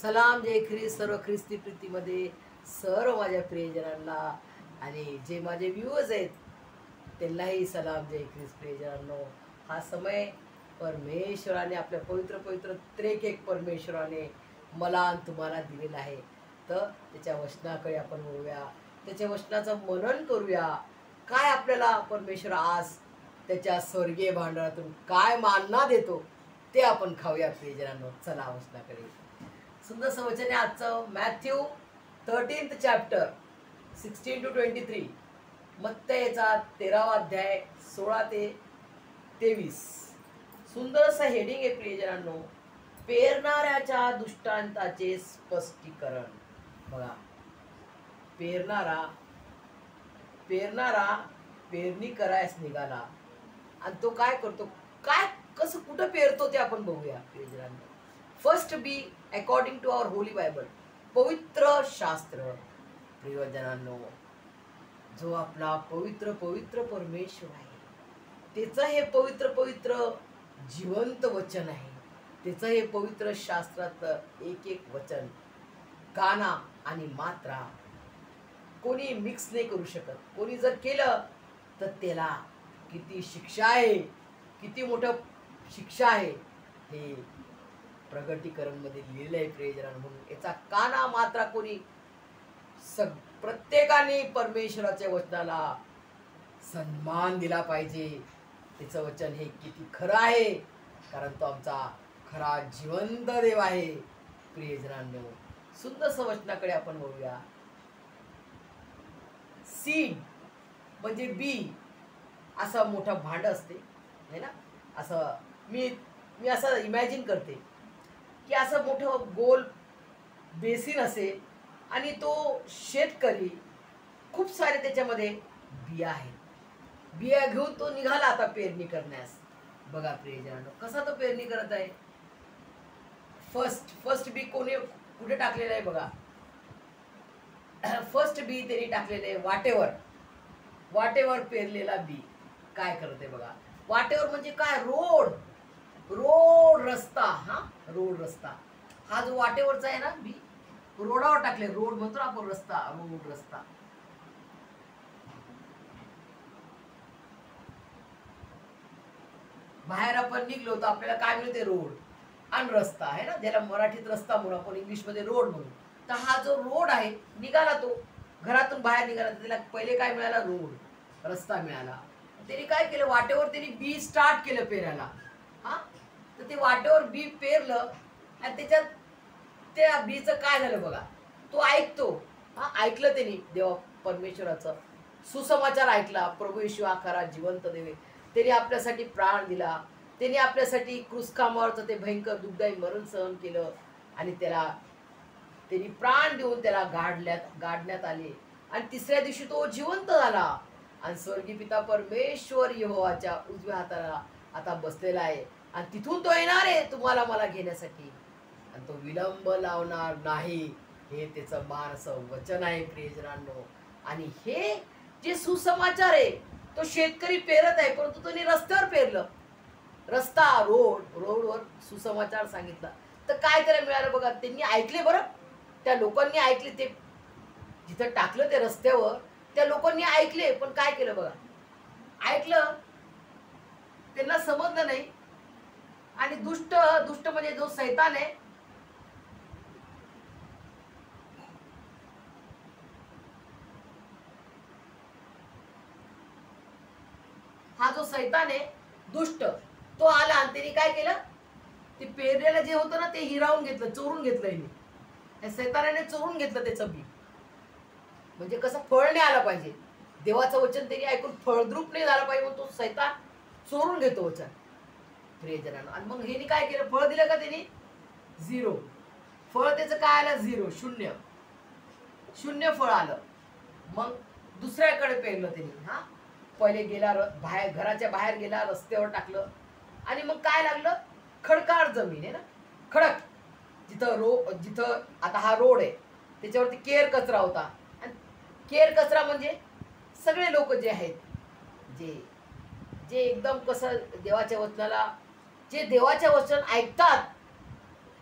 सलाम जय ख्रिस्त सर्व ख्रिस्ती प्रीतीमध्ये सर्व माझ्या प्रियजनांना आणि जे माझे व्ह्यूअर्स आहेत त्यांनाही सलाम जय ख्रिस्त प्रियजनांनो. हा समय परमेश्वराने आपल्या पवित्र पवित्र त्रेक एक परमेश्वराने मला आणि तुम्हाला दिलेला आहे. तर त्याच्या वचनाकडे आपण वळूया, त्याच्या वचनाचं मनन करूया. काय आपल्याला परमेश्वर आज त्याच्या स्वर्गीय भांडारातून काय मानना देतो ते आपण खाऊया प्रियजनांनो. चला वचनाकडे. सुंदर वचन आहे आजचं. Matthew 13th chapter 16 to 23. मत्तयचा 13वा अध्याय 16 ते 23. सुंदर असं हेडिंग आहे प्रियजनांनो, पेरणाऱ्याच्या दृष्टांताचे स्पष्टीकरण. बघा, पेरणारा पेरणी करायस निघाला आणि तो काय करतो, काय कसं कुठं पेरतो ते आपण बघूया प्रियजनांनो. First B according to our Holy Bible, पवित्र शास्त्र. प्रियजनांनो, जो आपला पवित्र पवित्र परमेश्वर आहे त्याचं हे पवित्र पवित्र जिवंत वचन आहे. त्याचं हे पवित्र शास्त्रात एक एक वचन, काना आणि मात्रा कोणी मिक्स नाही करू शकत. कोणी जर केलं तर त्याला किती शिक्षा आहे, किती मोठं शिक्षा आहे हे प्रगटीकरण मध्ये लिहिलेलं आहे प्रियजनांनो. म्हणून याचा काना मात्रा कोणी प्रत्येकाने परमेश्वराच्या वचनाला सन्मान दिला पाहिजे. त्याचं वचन हे किती खरं आहे, कारण तो आमचा खरा जिवंत देव आहे प्रियजनांनो. सुंदर वचनाकडे आपण वळूया. सीड म्हणजे बी, असं मोठं भांड असते है ना. असं मी असं इमॅजिन करते की असं मोठं गोल बेसिन असेल आणि तो शेतकरी खूप सारे त्याच्यामध्ये बिया आहेत. बिया घेऊन तो निघाला आता पेरणी करण्यास. बघा प्रियजनांनो, कसा तो पेरणी करत आहे. फर्स्ट बी कोणी कुठे टाकलेलं आहे बघा. फर्स्ट बी त्यांनी टाकलेलं आहे वाटेवर पेरलेला बी काय करत आहे बघा. वाटेवर म्हणजे काय, रोड रस्ता. रोड रस्ता हा जो वाटेवरचा आहे ना बी, रोडावर टाकले. रोड म्हणतो आपण, रस्ता, रोड रस्ता. बाहेर आपण निघलो तर आपल्याला काय मिळते, रोड आणि रस्ता आहे ना, ज्याला मराठीत रस्ता म्हणून, आपण इंग्लिशमध्ये रोड म्हणून. तर हा जो रोड आहे, निघाला तो घरातून बाहेर निघाला तर त्याला पहिले काय मिळाला, रोड रस्ता मिळाला. त्यांनी काय केलं, वाटेवर त्यांनी बी स्टार्ट केलं पेरायला. तर ते वाटेवर बी पेरलं आणि त्याच्यात त्या बीचं काय झालं बघा. तो ऐकतो, ऐकलं त्यांनी देवा परमेश्वराचं सुसमाचार ऐकला. प्रभू येशू हा खरा जिवंत देव, त्यांनी आपल्यासाठी प्राण दिला. त्यांनी आपल्यासाठी क्रूसखांबावरचं ते भयंकर दुःखदायी मरण सहन केलं आणि त्यांनी प्राण देऊन त्याला गाडण्यात आले आणि तिसऱ्या दिवशी तो जिवंत झाला आणि स्वर्गीय पिता परमेश्वर यहोवाच्या उजव्या हाताला आता बसलेला आहे आणि तिथून तो येणार आहे तुम्हाला मला घेण्यासाठी आणि तो विलंब लावणार नाही. हे त्याचं मारसं वचन आहे प्रियजनांनो. आणि हे जे सुसमाचार आहे तो शेतकरी पेरत आहे, परंतु त्यांनी रस्त्यावर पेरलं. रस्ता, रोडवर सुसमाचार सांगितला तर काय त्याला मिळालं बघा. त्यांनी ऐकले, बरं त्या लोकांनी ऐकले. ते जिथं टाकलं ते रस्त्यावर त्या लोकांनी ऐकले, पण काय केलं बघा, ऐकलं त्यांना समजलं नाही. आणि दुष्ट म्हणजे जो सैतान आहे, हा जो सैतान आहे दुष्ट, तो आला आणि त्यांनी काय केलं, ते पेरलेलं जे होतं ना ते हिरावून घेतलं, चोरून घेतलं. या सैतानाने चोरून घेतलं त्याचं बी. म्हणजे कसं, फळ नाही आलं पाहिजे. देवाचं वचन त्यांनी ऐकून फळद्रूप नाही झालं पाहिजे म्हणून तो सैतान चोरून घेतो वचन प्रियजनांनो. आणि मग ह्यानी काय केलं, फळ दिलं का त्यांनी, 0 फळ. त्याचं काय आलं, 0, शून्य फळ आलं. मग दुसऱ्याकडे पेरलं त्यांनी. पहिले गेला बाहेर, घराच्या बाहेर गेला, रस्त्यावर टाकलं आणि मग काय लागलं, खडकाळ जमीन आहे ना, खडक. जिथं आता हा रोड आहे त्याच्यावरती केर कचरा होता. आणि केर कचरा म्हणजे सगळे लोक जे आहेत, जे एकदम कसं देवाच्या वचनाला, जे देवाच्या वचन ऐकतात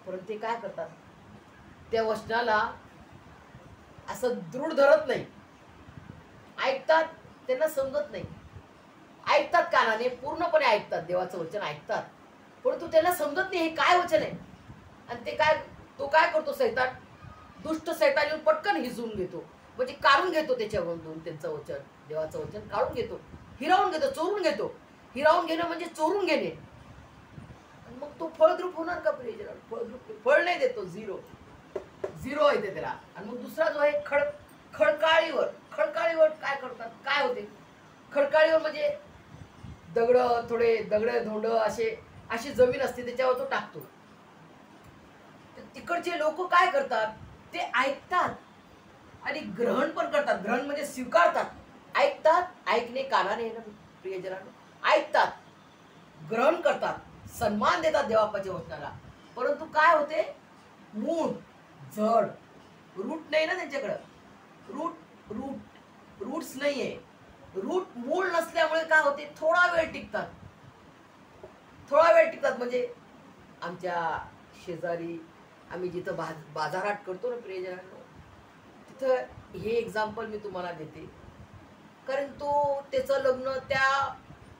परंतु ते काय करतात, त्या वचनाला असं दृढ धरत नाही, ऐकतात, त्यांना समजत नाही, ऐकतात कानाने, पूर्णपणे ऐकतात, देवाचं वचन ऐकतात, परंतु त्यांना समजत नाही हे काय वचन आहे. आणि ते काय, तो काय करतो सैतान, दुष्ट सैतान येऊन पटकन हिजवून घेतो, म्हणजे काढून घेतो त्याच्यामधून त्यांचं वचन, देवाचं वचन काढून घेतो, हिरावून घेतो, चोरून घेतो. हिरावून घेणं म्हणजे चोरून घेणे. आणि मग तो फळद्रूप होणार का प्रियजन? फळद्रूप, फळ नाही देतो, झिरो झिरो येते त्याला. आणि मग दुसरा जो आहे खडकाळीवर. खडकाळीवर काय करतात, काय होते खडकाळीवर? म्हणजे दगड, थोडे दगड धोंड असे, अशी जमीन असते त्याच्यावर तो टाकतो. तर तिकडचे लोक काय करतात, ते ऐकतात आणि ग्रहण पण करतात. ग्रहण म्हणजे स्वीकारतात. ऐकतात, ऐकणे कानाने ना प्रियजनांनो, ऐकतात, ग्रहण करतात, सन्मान देतात देवापाच्या वचनाला, परंतु काय होते, मूळ जड, रूट नाही ना त्यांच्याकडं. रूट्स नाहीये. रूट मूळ नसल्यामुळे काय होते, थोडा वेळ टिकतात. थोडा वेळ टिकतात म्हणजे आमच्या शेजारी आम्ही जिथं बाजारहाट करतो ना प्रियजनांनो, तिथं हे एक्झाम्पल मी तुम्हाला देते. कारण तो, त्याचं लग्न त्या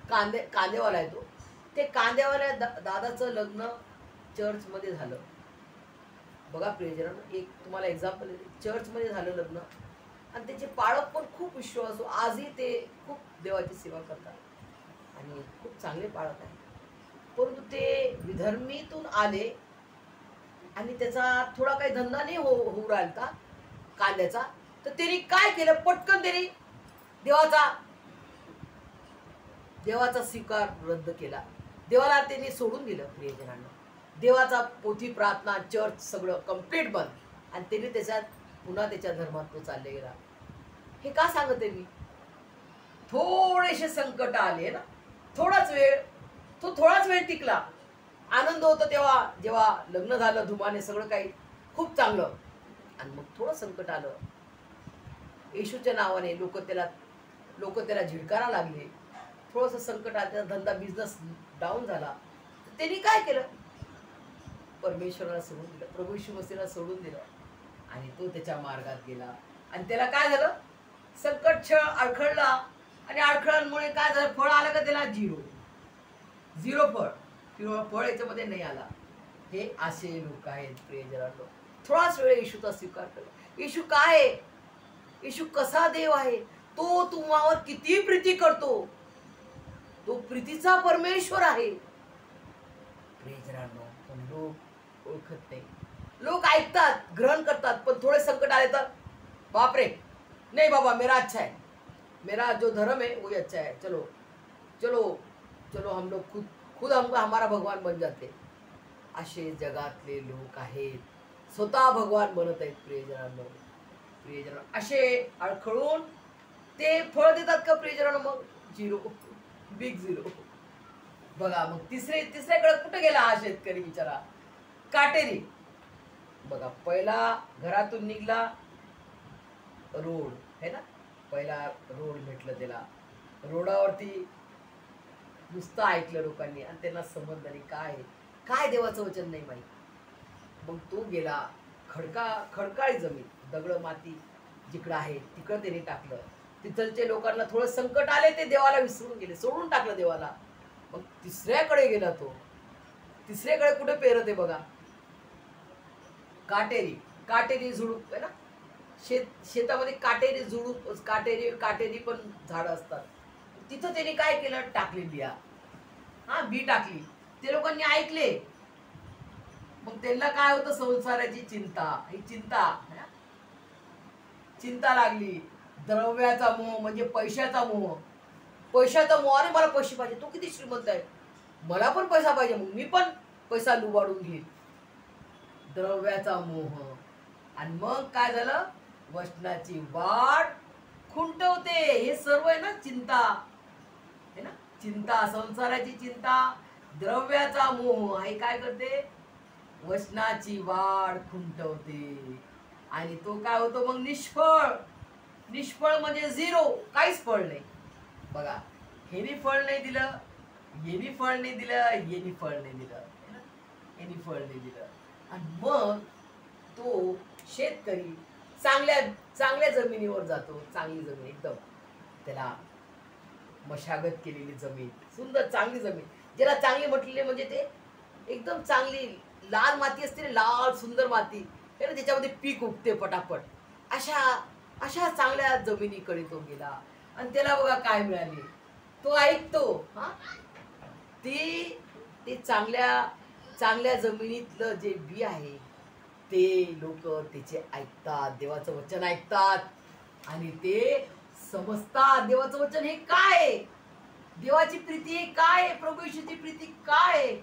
कांदेवाला आहे, तो ते कांदेवाल्या दादाचं लग्न चर्चमध्ये झालं. बघा प्रियजनांनो, एक तुम्हाला एक्झाम्पल देते. चर्चमध्ये झालं लग्न, आणि त्याचे पाळक पण खूप विश्वासू, आजही ते खूप देवाची सेवा करतात आणि खूप चांगले पाळक आहेत. परंतु ते विधर्मीतून आले आणि त्याचा थोडा काही धंदा नाही होऊ राहिला कांद्याचा. तर त्यांनी काय केलं, पटकन त्यांनी देवाचा स्वीकार रद्द केला. देवाला त्यांनी सोडून दिलं प्रियजनांना. देवाचा पोथी, प्रार्थना, चर्च सगळं कम्प्लीट बंद, आणि त्यांनी त्याच्यात पुन्हा त्याच्या धर्मात तो चालले गेला. हे का सांगते मी, थोडेसे संकट आले ना, थोडाच वेळ टिकला. आनंद होता तेव्हा, जेव्हा लग्न झालं धुमाने, सगळं काही खूप चांगलं. आणि मग थोडं संकट आलं, येशूच्या नावाने लोक त्याला झिडकारा लागले. थोडंसं संकट आलं, त्याचा धंदा, बिझनेस डाऊन झाला. त्यांनी काय केलं, परमेश्वराला सोडून दिलं, प्रभू येशू मसीहाला सोडून दिलं, आणि तो त्याच्या मार्गात गेला. आणि त्याला काय झालं, संकट अडखळला, आणि अडखळांमुळे काय झालं, फळ आलं का त्याला, झिरो फळ, किंवा फळ याच्यामध्ये नाही आला. हे असे लोक आहेत प्रियजनांनो. थोडाच वेळ येशूचा स्वीकार केला. येशू काय आहे, येशू कसा देव आहे, तो तुम्हावर किती प्रीती करतो, तो प्रीतीचा परमेश्वर आहे प्रियजनांनो. पण लोक ओळखत नाही. लोक ऐकतात, ग्रहण करतात, पण थोडे संकट आले तर बापरे, नहीं बाबा मेरा अच्छा है, मेरा जो धर्म है वही अच्छा है, चलो चलो चलो हम लोग खुद हमको हमारा भगवान बन जाते. असे जगातले लोक आहेत, स्वतः भगवान बनत आहेत प्रियजनांनो. असे अडखळून ते फळ देतात का प्रियजनांनो? मग झिरो, बिग झिरो. बघा मग तिसऱ्याकडे कुठे गेला हा शेतकरी बिचारा, काटेरी. बघा, पहिला घरातून निघला, रोड है ना, पहिला रोड भेटलं त्याला. रोडावरती नुसतं ऐकलं लोकांनी, आणि त्यांना समजलं नाही काय देवाचं वचन नाही माहिती. मग तो गेला, खडकाळी जमीन, दगड माती जिकडं आहे तिकडं त्याने टाकलं. तिथलचे लोकांना थोडं संकट आले, ते देवाला विसरून गेले, सोडून टाकलं देवाला. मग तिसऱ्याकडे गेला तो. तिसऱ्याकडे कुठे पेरत आहे बघा, काटेरी झुडूप आहे ना, शेतामध्ये काटेरी पण झाडं असतात. तिथं त्यांनी काय केलं, टाकली बिया, बी टाकली. ते लोकांनी ऐकले. मग त्यांना काय होतं, संसाराची चिंता लागली. द्रव्याचा मोह म्हणजे पैशाचा मोह. अरे मला पैसे पाहिजे, तो किती श्रीमंत आहे, मला पण पैसा पाहिजे, मग मी पण पैसा लुबाडून घेईन. द्रव्याचा मोह. आणि मग काय झालं, वचनाची वाट खुंटवते. हे सर्व आहे ना, चिंता है ना, चिंता, संसाराची चिंता, द्रव्याचा मोह, हे काय करते, वचनाची वाट खुंटवते. आणि तो काय होतो मग, निष्फळ म्हणजे झिरो, काहीच फळ नाही. बघा, हेनी फळ नाही दिलं, येनी फळ नाही दिलं, आणि मग तो शेतकरी चांगल्या चांगल्या जमिनीवर जातो, चांगली जमीन एकदम त्याला मशागत केलेली जमीन, सुंदर चांगली जमीन, ज्याला चांगली म्हटलेली म्हणजे ते एकदम चांगली लाल माती असते ना, लाल सुंदर माती आहे ना, त्याच्यामध्ये पीक उगते पटापट. अशा अशा चांगल्या जमिनीकडे तो गेला आणि त्याला बघा काय मिळाले. तो ऐकतो हा, ते ते चांगल्या चांगल्या जमिनीतलं जे बी आहे ते लोक त्याचे ऐकतात, देवाचं वचन ऐकतात आणि ते समजतात देवाचं वचन हे काय आहे, देवाची प्रीती हे काय आहे, प्रभू येशूची प्रीती काय आहे,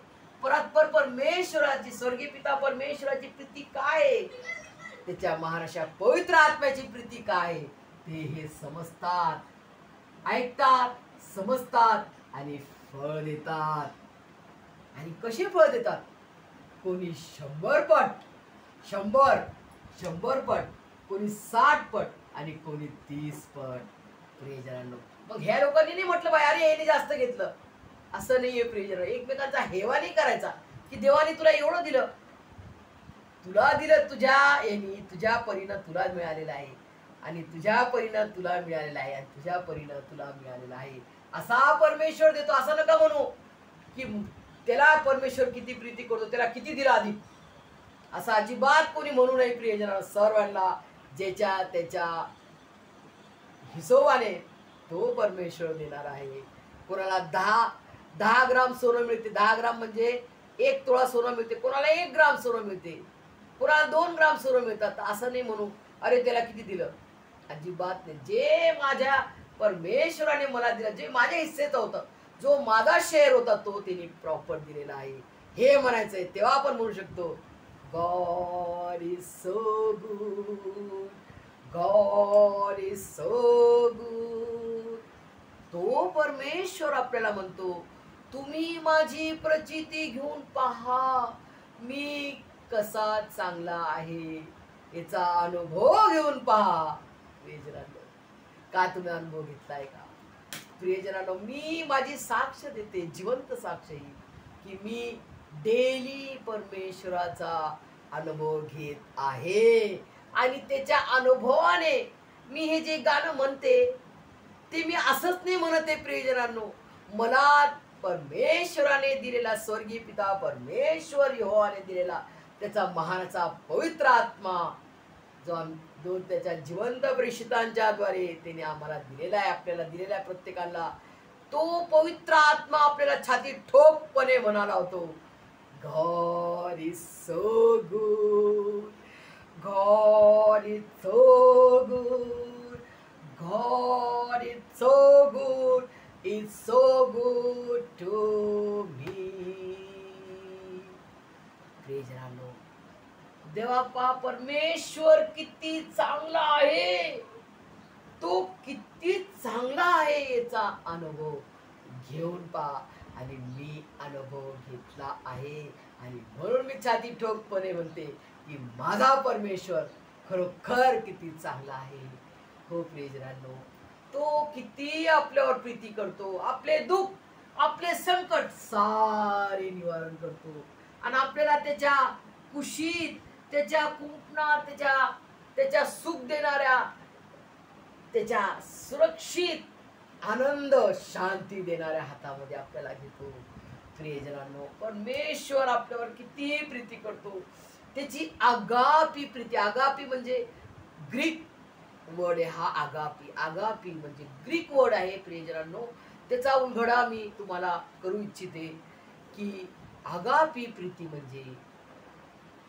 परात्पर परमेश्वराची, स्वर्गीय पिता परमेश्वराची प्रीती काय आहे, त्याच्या महाराष्ट्रा पवित्र आत्म्याची प्रीती काय आहे, ते हे समजतात, ऐकतात, समजतात आणि फळ देतात. आणि कसे फळ देतात, कोणी 100 पट, 100 पट, कोणी 60 पट आणि कोणी 30 पट. प्रियजनांनो, मग ह्या लोकांनी नाही म्हटलं बाय अरे याने जास्त घेतलं, असं नाहीये प्रियजन. एकमेकांचा हेवा नाही करायचा की देवाने तुला एवढं दिलं, तुला दिलं तुझ्या यांनी, तुझ्या परीनं तुला मिळालेलं आहे आणि तुझ्या परीनं तुला मिळालेलं आहे आणि तुझ्या परीनं तुला मिळालेलं आहे, असा परमेश्वर देतो. असं नका म्हणू की त्याला परमेश्वर किती प्रीती करतो, त्याला किती दिला आधी, असं अजिबात कोणी म्हणू नये. प्रियजन, सर्वांना ज्याच्या त्याच्या हिशोबाने तो परमेश्वर देणार आहे. कोणाला 10 ग्राम सोनं मिळते, 10 ग्राम म्हणजे 1 तोळा सोनं मिळते, कोणाला 1 ग्राम सोनं मिळते, कोणाला 2 ग्राम सोनं मिळतात. असं नाही म्हणू अरे त्याला किती दिलं, अजिबात नाही. जे माझ्या परमेश्वराने मला दिलं, जे माझ्या हिस्सेचं होतं, जो माझा शेअर होता तो त्यांनी प्रॉपर दिलेला आहे हे म्हणायचंय. तेव्हा आपण म्हणू शकतो God is so good, God is so good. तो परमेश्वर आपल्याला म्हणतो तुम्ही माझी प्रचिती घेऊन पहा, मी कसा चांगला आहे, याचा अनुभव घेऊन पहा. प्रियजनांनो, का तुम्ही अनुभव घेतलाय का? प्रियजनांनो, मी माझी साक्ष देते, जिवंत साक्ष ही, की मी डेली परमेश्वराचा अनुभव घेत आहे आणि त्याच्या अनुभवाने मी हे जे गाणं म्हणते ते मी असंच नाही म्हणत आहे. प्रियजनांनो, मला परमेश्वराने दिलेला, स्वर्गीय पिता परमेश्वर यहोवाने दिलेला त्याचा महानाचा पवित्र आत्मा जो त्याच्या जिवंत प्रेषितांच्या द्वारे त्याने आम्हाला दिलेला आहे, आपल्याला दिलेला आहे प्रत्येकाला, तो पवित्र आत्मा आपल्याला छाती ठोकपणे म्हणाला होतो God is so good, God is so good, God is so good, is so good to me. प्रियजनांनो, देवापा परमेश्वर किती चांगला आहे, तो किती चांगला आहे याचा अनुभव घेऊन पहा. आणि मी अनुभव घेतला आहे आणि म्हणून मी छाती ठोकपणे म्हणते की माझा परमेश्वर खरोखर किती चांगला आहे. हो प्रियजनांनो, तो किती आपल्यावर प्रीती करतो, आपले दुःख, आपले संकट सारे निवारण करतो आणि आपल्याला त्याच्या कुशीत, त्याच्या कुंपणात, त्याच्या सुख देणाऱ्या, त्याच्या सुरक्षित आनंद, शांती देणाऱ्या हातामध्ये आपल्याला घेतो. प्रियजनांनो, परमेश्वर आपल्यावर किती प्रीती करतो, त्याची आगापी प्रीती. आगापी म्हणजे ग्रीक वर्ड आहे हा, आगापी. आगापी म्हणजे ग्रीक वर्ड आहे प्रियजनांनो. त्याचा उलगडा मी तुम्हाला करू इच्छिते की आगापी प्रीती म्हणजे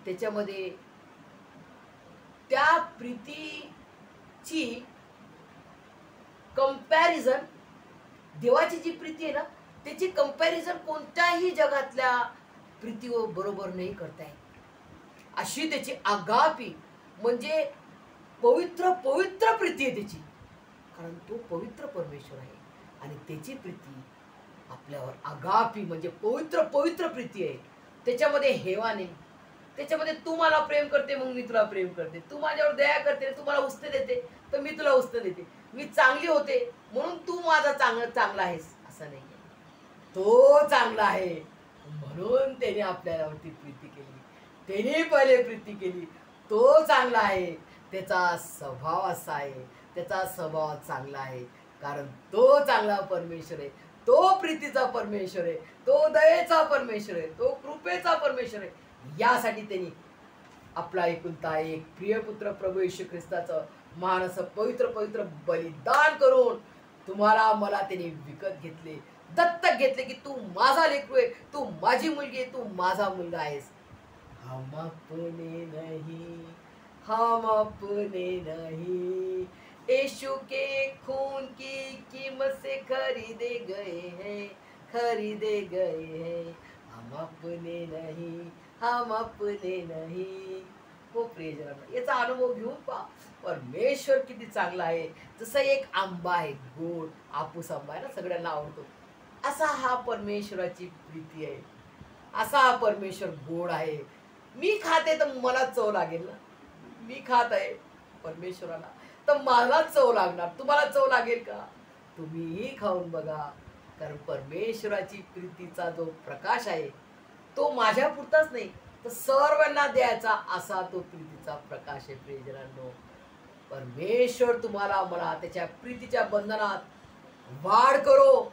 त्याच्यामध्ये त्या प्रीतीची कंपॅरिझन, देवाची जी प्रीती आहे ना त्याची कंपॅरिझन कोणत्याही जगातल्या प्रीतीवर बरोबर नाही करता येत. अशी त्याची आगापी म्हणजे पवित्र पवित्र प्रीती आहे त्याची, कारण तो पवित्र परमेश्वर आहे आणि त्याची प्रीती आपल्यावर आगापी म्हणजे पवित्र पवित्र प्रीती आहे. त्याच्यामध्ये हेवा नाही, त्याच्यामध्ये तू मला प्रेम करते मग मी तुला प्रेम करते, तू माझ्यावर दया करते, तू मला उष्ण देते तर मी तुला उष्ण देते, मी चांगली होते म्हणून तू माझा चांगला आहेस, असं नाही. तो चांगला आहे म्हणून त्याने आपल्यावरती प्रीती केली. त्याने पहिले प्रीती केली तो चांगला आहे, त्याचा स्वभाव असा आहे, त्याचा स्वभाव चांगला आहे, कारण तो चांगला परमेश्वर आहे, तो प्रीतीचा परमेश्वर आहे, तो दयेचा परमेश्वर आहे, तो कृपेचा परमेश्वर आहे. यासाठी त्यांनी आपला एकुलता एक प्रिय पुत्र प्रभू येशू ख्रिस्ताचं महान असं पवित्र पवित्र बलिदान करून तुम्हाला मला त्याने विकत घेतले, दत्तक घेतले, की तू माझा लेकरू आहे, तू माझी मुलगी आहे, तू माझा मुलगा आहेस. हम अपने नहीं, हम अपने नहीं, यीशु के खून की कीमत से खरीदे गए हैं, खरीदे गए हैं. हम अपने नहीं, हम अपने नहीं. हो प्रियजनांनो, याचा अनुभव घेऊन पहा परमेश्वर किती चांगला आहे. जसं एक आंबा आहे, गोड आपूस आंबा आहे ना, सगळ्यांना आवडतो. असा हा परमेश्वराची प्रीती आहे, असा हा परमेश्वर गोड आहे. मी खाते तर मला चव लागेल ना. मी खात आहे परमेश्वराला, तर मला चव लागणार. तुम्हाला चव लागेल का? तुम्हीही खाऊन बघा. कारण परमेश्वराची प्रीतीचा जो प्रकाश आहे, तो माझ्या पुरताच नाही, तर सर्वांना द्यायचा असा तो प्रीतीचा प्रकाश आहे. प्रियजनांनो, परमेश्वर तुम्हाला मला त्याच्या प्रीतीच्या बंधनात वाढ करो,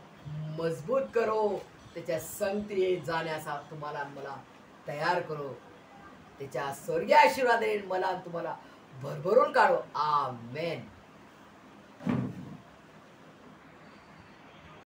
मजबूत करो, त्याच्या संगतीने जाण्याचा तुम्हाला मला तयार करो. त्याच्या स्वर्गीय आशीर्वाद देईल मला आणि तुम्हाला भरभरून काढो. आमेन.